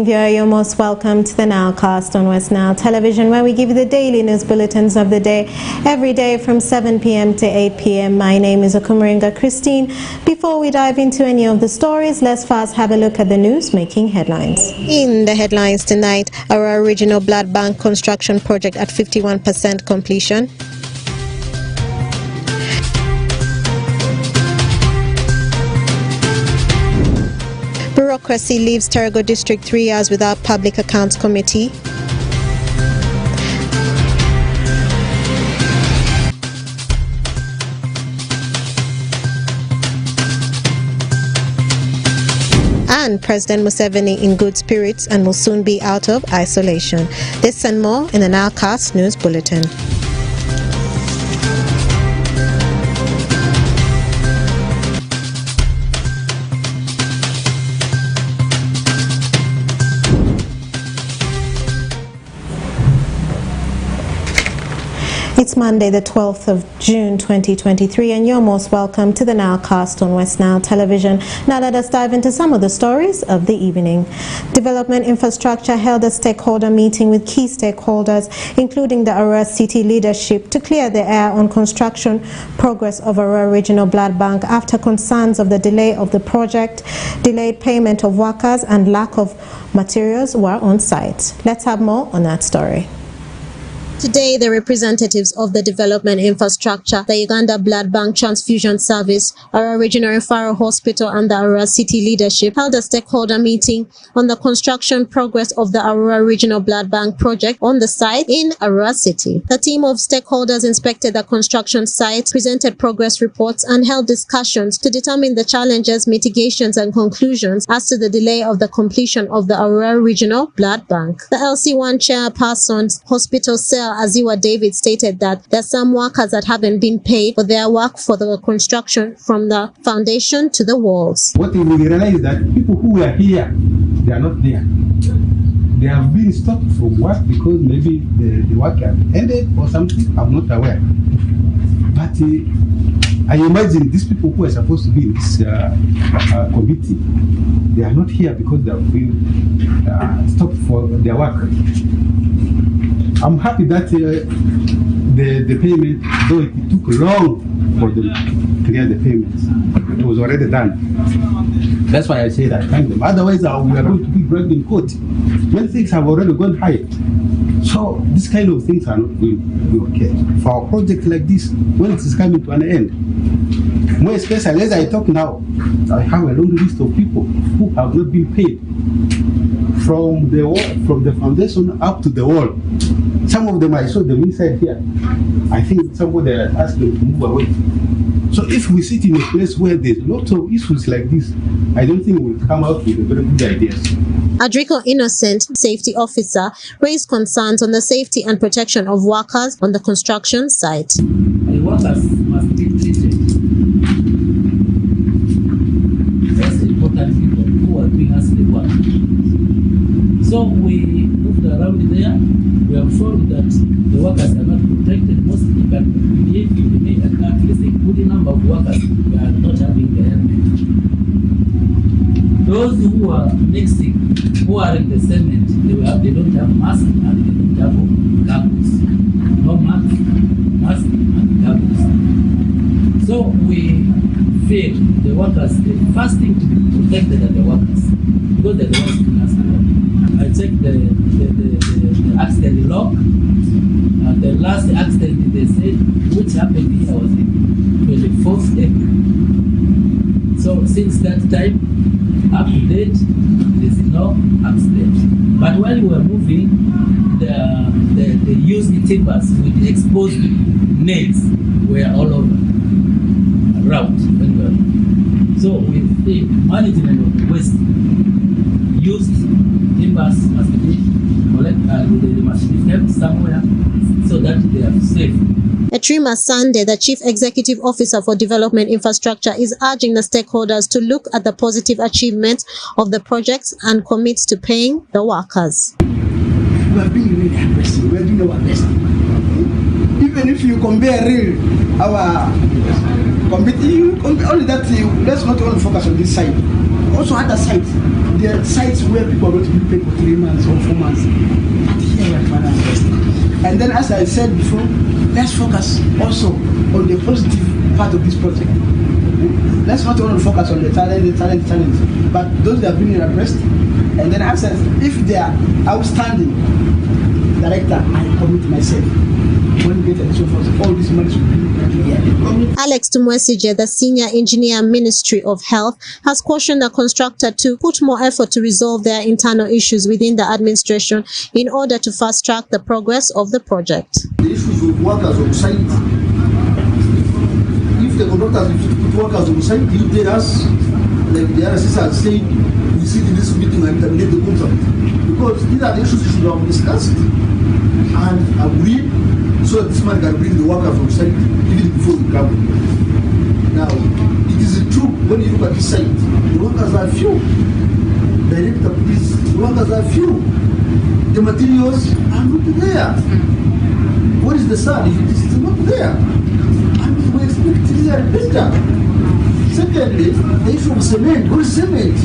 evening, viewer. You're most welcome to the NILECAST on Westnile Television, where we give you the daily news bulletins of the day, every day from 7 p.m. to 8 p.m. My name is Okumaringa Christine. Before we dive into any of the stories, let's first have a look at the news making headlines. In the headlines tonight, our original blood bank construction project at 51% completion. Bureaucracy leaves Terego District 3 years without Public Accounts Committee. And President Museveni in good spirits and will soon be out of isolation. This and more in the NILECAST News Bulletin. It's Monday, the 12th of June 2023, and you're most welcome to the NILECAST on Westnile Television. Now let us dive into some of the stories of the evening. Development Infrastructure held a stakeholder meeting with key stakeholders, including the Arua City leadership, to clear the air on construction progress of Arua Regional Blood Bank after concerns of the delay of the project, delayed payment of workers, and lack of materials were on site. Let's have more on that story. Today, the representatives of the Development Infrastructure, the Uganda Blood Bank Transfusion Service, Arua Regional Referral Hospital, and the Arua City leadership held a stakeholder meeting on the construction progress of the Arua Regional Blood Bank project on the site in Arua City. The team of stakeholders inspected the construction site, presented progress reports, and held discussions to determine the challenges, mitigations, and conclusions as to the delay of the completion of the Arua Regional Blood Bank. The LC1 chairperson's hospital cell, Aziwa David, stated that there are some workers that haven't been paid for their work for the construction from the foundation to the walls. What we realize is that people who were here, they are not there. They have been stopped from work because maybe the work has ended or something. I'm not aware. But I imagine these people who are supposed to be in this committee, they are not here because they have been stopped for their work. I'm happy that the payment, though it took long for them to clear the payments, it was already done. That's why I say that I thank them. Otherwise, we are going to be dragged in court. Many things have already gone high. So these kind of things are not going to be okay. For a project like this, when it is coming to an end, more especially as I talk now, I have a long list of people who have not been paid from the wall, from the foundation up to the wall. Some of them I saw them inside here. I think somebody asked them to move away. So if we sit in a place where there's lots of issues like this, I don't think we'll come out with very good ideas. Adrico Innocent, safety officer, raised concerns on the safety and protection of workers on the construction site. The workers must be treated as important people who are doing us the work. So we moved around there. We have shown that the workers are not protected. Most people can behave at least a good number of workers are not having the helmet. Those who are mixing, who are in the cement, they don't have masks and they don't have goggles. No mask and goggles. So we feel the workers, the first thing to be protected are the workers, because they're the ones who ask for. I checked the accident log, and the last accident they said, which happened here, was in 24th April. So since that time, up to date, there's no accident. But while we were moving, the used timbers with the exposed nails were all over, around. So we think management of the waste, used timbers must be collected, they must be kept somewhere so that they are safe. Etrima Sande, the Chief Executive Officer for Development Infrastructure, is urging the stakeholders to look at the positive achievements of the projects and commit to paying the workers. We have been really aggressive. We are doing our best. Even if you compare our committee, only that let's not only focus on this side also other sites. There are sites where people are going to be paid for 3 months or 4 months. But here we are trying to invest. And then, as I said before, let's focus also on the positive part of this project. Let's not only focus on the talent, but those that have been addressed. And then, as I said, if they are outstanding, director, I commit myself. When we get additional funds, all this money should be here. Alex Tumwesije, the Senior Engineer, Ministry of Health, has cautioned the contractor to put more effort to resolve their internal issues within the administration in order to fast-track the progress of the project. The issues of workers on site, if the contractors refuse to put workers on site, you tell us, like the RSS has said, we sit in this meeting and terminate the contract. Because these are the issues we should have discussed and agreed, so that this man can bring the workers on site even before we come. Now, it is true when you look at this site, the workers are few. Director, please, the workers are few. The materials are not there. What is the sad if it is not there? And we expect it are better. Secondly, the issue of cement. What is cement?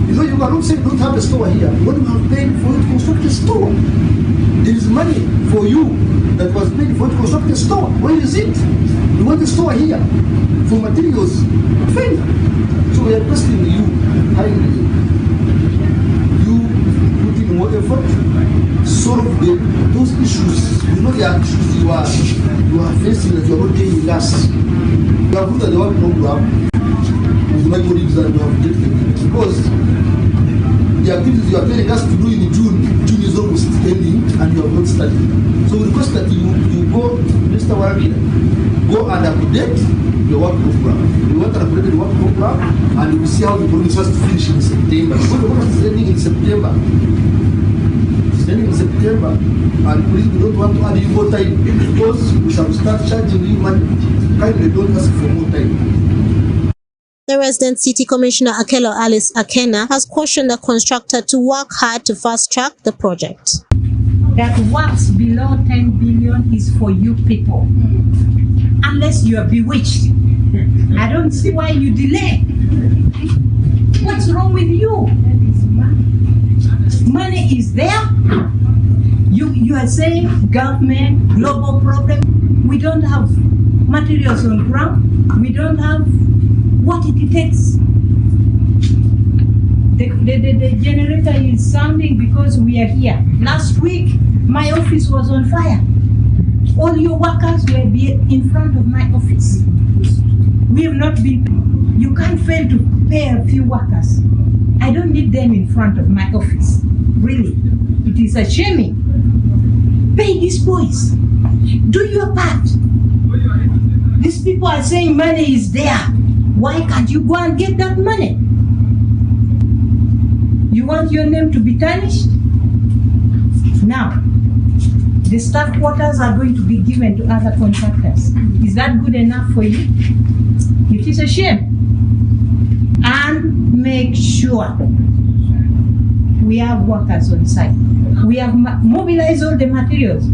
You know, you cannot say don't have a store here. What do you have paid for you to construct a store? There is money for you that was paid for you to construct a store. Where is it? You want a store here for materials. Fine. So we are requesting you, kindly, you put in more effort, solve those issues. You know there are issues you are facing that you are not getting last. You have looked at the work program with my colleagues and you have rejected it because the activities you are telling us to do in June is almost ending and you have not started. So we request that you go, Mr. Warabina, go and update the work program. We want to update the work program and we will see how the project has to finish in September. Because the work is ending in September. It's ending in September and please we don't want to add you more time because we shall start charging you money. Kindly don't ask for more time. The resident City Commissioner Akelo Alice Akena has cautioned the constructor to work hard to fast-track the project. That works below 10 billion is for you people. Unless you are bewitched. I don't see why you delay. What's wrong with you? Money is there. You are saying government, global problem. We don't have materials on ground. We don't have what it takes. The generator is sounding because we are here. Last week, my office was on fire. All your workers were in front of my office. We have not been. You can't fail to pay a few workers. I don't need them in front of my office. Really, it is a shame. Pay these boys. Do your part. These people are saying money is there. Why can't you go and get that money? You want your name to be tarnished? Now, the staff quarters are going to be given to other contractors. Is that good enough for you? It is a shame. And make sure we have workers on site. We have mobilized all the materials.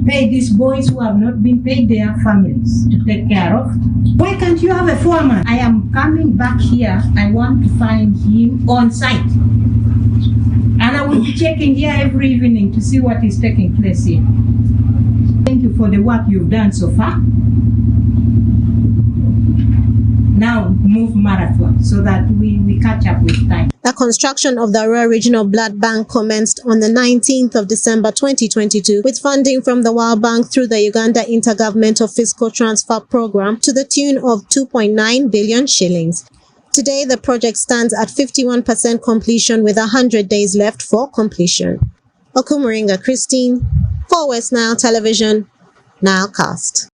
Pay these boys who have not been paid their families to take care of. Why can't you have a foreman? I am coming back here. I want to find him on site. And I will be checking here every evening to see what is taking place here. Thank you for the work you've done so far. Now move marathon so that we catch up with time. The construction of the Arua Regional Blood Bank commenced on the 19th of December 2022 with funding from the World Bank through the Uganda Intergovernmental Fiscal Transfer Program to the tune of 2.9 billion shillings. Today, the project stands at 51% completion with 100 days left for completion. Okumuringa Christine, for Westnile Television, NILECAST.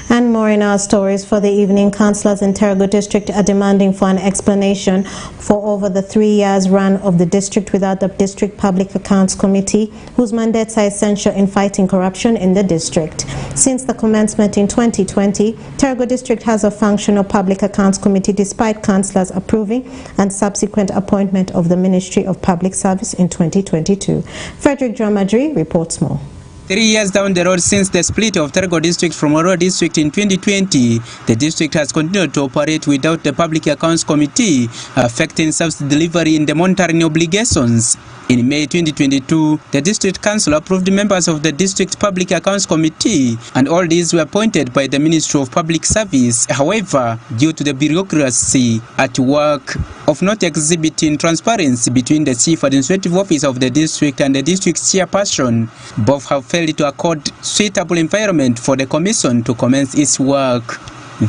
And more in our stories for the evening. Councillors in Terego District are demanding for an explanation for over the 3 years run of the district without the District Public Accounts Committee, whose mandates are essential in fighting corruption in the district. Since the commencement in 2020, Terego District has a functional Public Accounts Committee despite councillors approving and subsequent appointment of the Ministry of Public Service in 2022. Frederick Dramadri reports more. 3 years down the road since the split of Terego district from Oro district in 2020, the district has continued to operate without the Public Accounts Committee, affecting service delivery in the monitoring obligations. In May 2022, the District Council approved members of the District Public Accounts Committee, and all these were appointed by the Ministry of Public Service. However, due to the bureaucracy at work of not exhibiting transparency between the Chief Administrative Office of the district and the district chairperson, both have failed to accord suitable environment for the Commission to commence its work.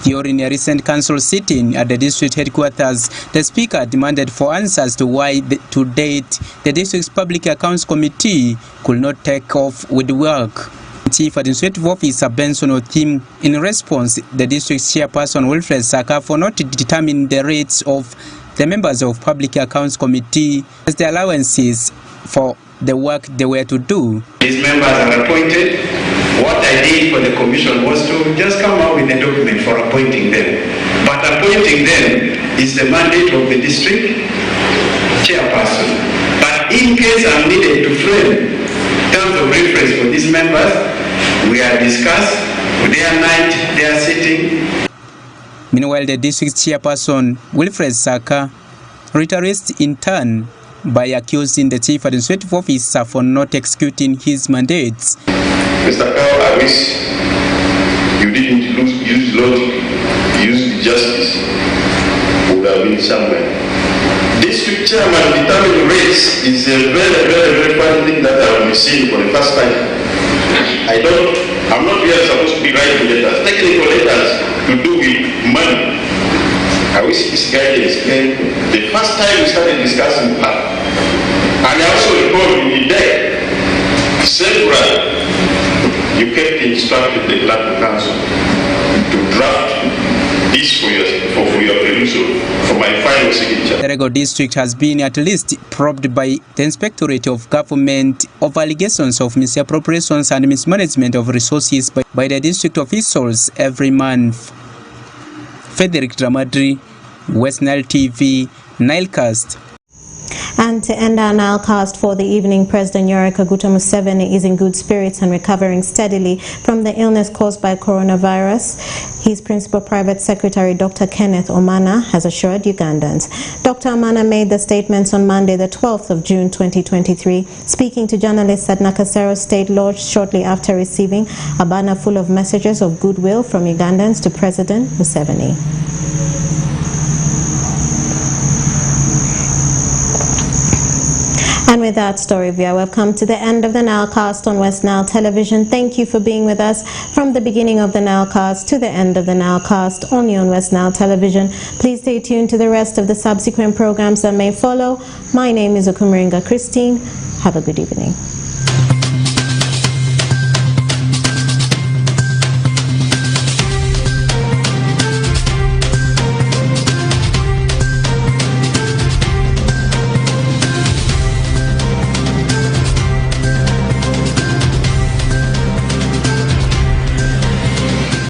During a recent council sitting at the district headquarters, the Speaker demanded for answers to why, to date, the district's Public Accounts Committee could not take off with work. Chief Administrative Officer Benson Othim, in response, the district chairperson Wilfred Saka for not determining the rates of the members of Public Accounts Committee as the allowances for the work they were to do. These members are appointed. What I did for the commission was to just come up with a document for appointing them. But appointing them is the mandate of the district chairperson. But in case I'm needed to frame terms of reference for these members, we are discussed, day and night, they are sitting. Meanwhile, the district chairperson, Wilfred Saka, reiterates in turn by accusing the Chief Administrative Officer for not executing his mandates. Mr. Kao, I wish you didn't use logic, use justice, would have been somewhere. District chairman determining rates is a very funny thing that I will be seeing for the first time. I'm not here supposed to be writing letters, technical letters to do with money. I wish this guy can explain the first time we started discussing that. And I also recall in the deck, several, you kept instructing the Land Council to draft this for your perusal, for my final signature. The Terego district has been at least probed by the Inspectorate of Government of allegations of misappropriations and mismanagement of resources by the district officials every month. Frederick Dramadri, Westnile TV, NILECAST. And to end our NILECAST for the evening, President Yoweri Kaguta Museveni is in good spirits and recovering steadily from the illness caused by coronavirus. His principal private secretary, Dr. Kenneth Omana, has assured Ugandans. Dr. Omana made the statements on Monday, the 12th of June 2023, speaking to journalists at Nakasero State Lodge shortly after receiving a banner full of messages of goodwill from Ugandans to President Museveni. And with that story, viewer, we've come to the end of the NILECAST on Westnile Television. Thank you for being with us from the beginning of the NILECAST to the end of the NILECAST, only on Westnile Television. Please stay tuned to the rest of the subsequent programs that may follow. My name is Okumaringa Christine. Have a good evening.